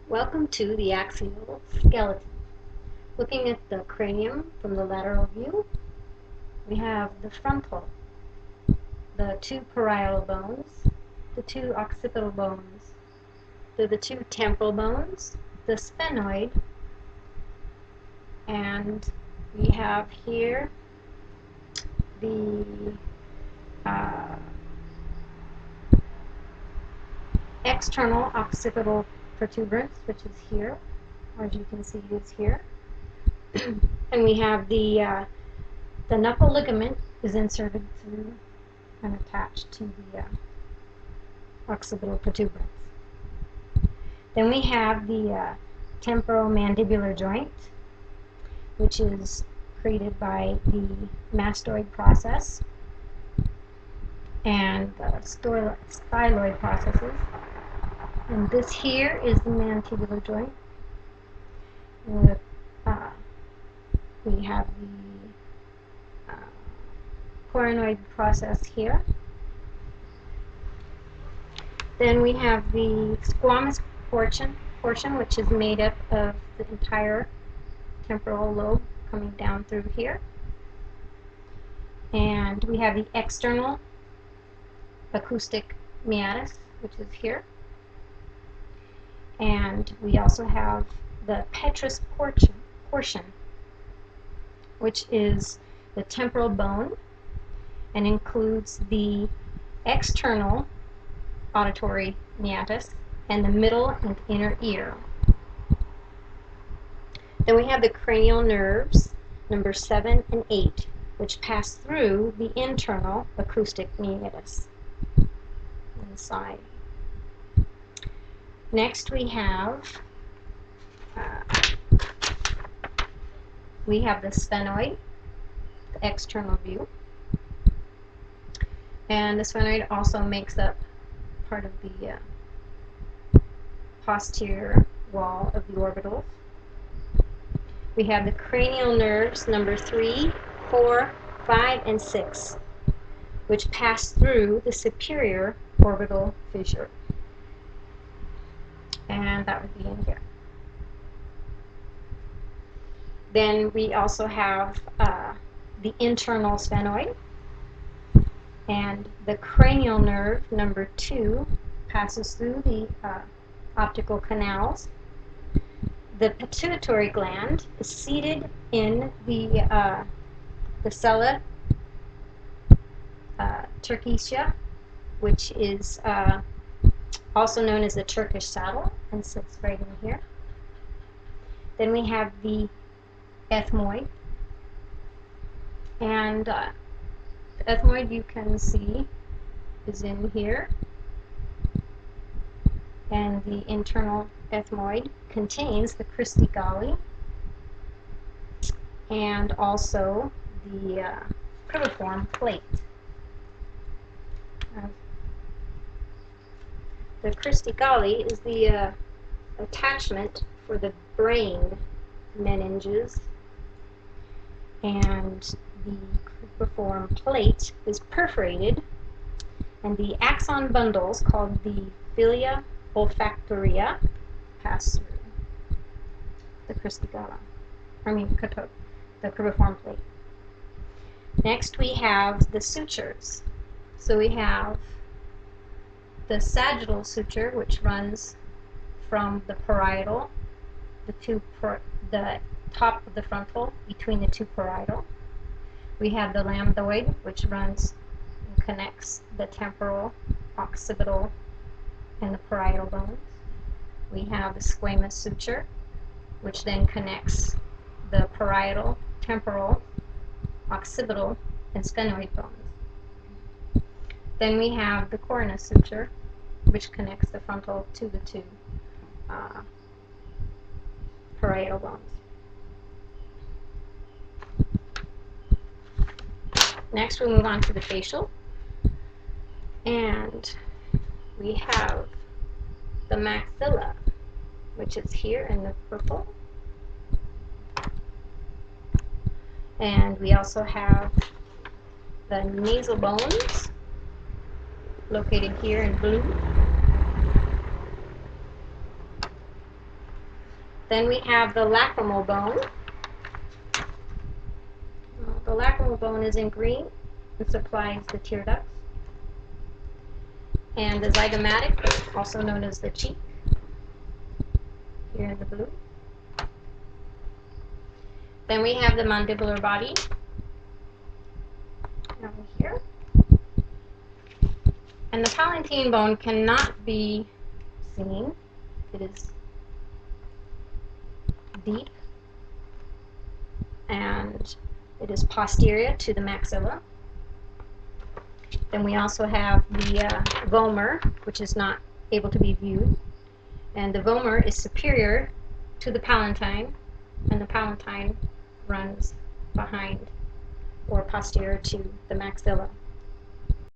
Welcome to the axial skeleton. Looking at the cranium from the lateral view, we have the frontal, the two parietal bones, the two occipital bones, the two temporal bones, the sphenoid, and we have here the external occipital protuberance, which is here, or as you can see is here. And we have the knuckle ligament is inserted through and attached to the occipital protuberance. Then we have the temporomandibular joint, which is created by the mastoid process and the styloid processes. And this here is the mandibular joint. And we have the coronoid process here. Then we have the squamous portion, which is made up of the entire temporal lobe coming down through here. And we have the external acoustic meatus, which is here. And we also have the petrous portion, which is the temporal bone and includes the external auditory meatus and the middle and inner ear. Then we have the cranial nerves, number 7 and 8, which pass through the internal acoustic meatus inside. Next we have the sphenoid, the external view, and the sphenoid also makes up part of the posterior wall of the orbitals. We have the cranial nerves number 3, 4, 5, and 6, which pass through the superior orbital fissure. And that would be in here. Then we also have the internal sphenoid, and the cranial nerve number 2 passes through the optical canals. The pituitary gland is seated in the sella turcica, which is also known as the Turkish saddle, and sits right in here. Then we have the ethmoid, and the ethmoid you can see is in here, and the internal ethmoid contains the cristae galli and also the cribriform plate. The cristae galli is the attachment for the brain meninges, and the cribriform plate is perforated, and the axon bundles called the filia olfactoria pass through the cristae galli, the cribriform plate. Next we have the sutures. So we have the sagittal suture, which runs from the parietal, the top of the frontal between the two parietal. We have the lambdoid, which runs and connects the temporal, occipital, and the parietal bones. We have the squamous suture, which then connects the parietal, temporal, occipital, and sphenoid bones. Then we have the coronous suture, which connects the frontal to the two parietal bones. Next we move on to the facial, and we have the maxilla, which is here in the purple, and we also have the nasal bones, located here in blue. Then we have the lacrimal bone. The lacrimal bone is in green and supplies the tear ducts. And the zygomatic, also known as the cheek, here in the blue. Then we have the mandibular body, down here. And the palatine bone cannot be seen. It is deep and it is posterior to the maxilla. Then we also have the vomer, which is not able to be viewed. And the vomer is superior to the palatine, and the palatine runs behind or posterior to the maxilla.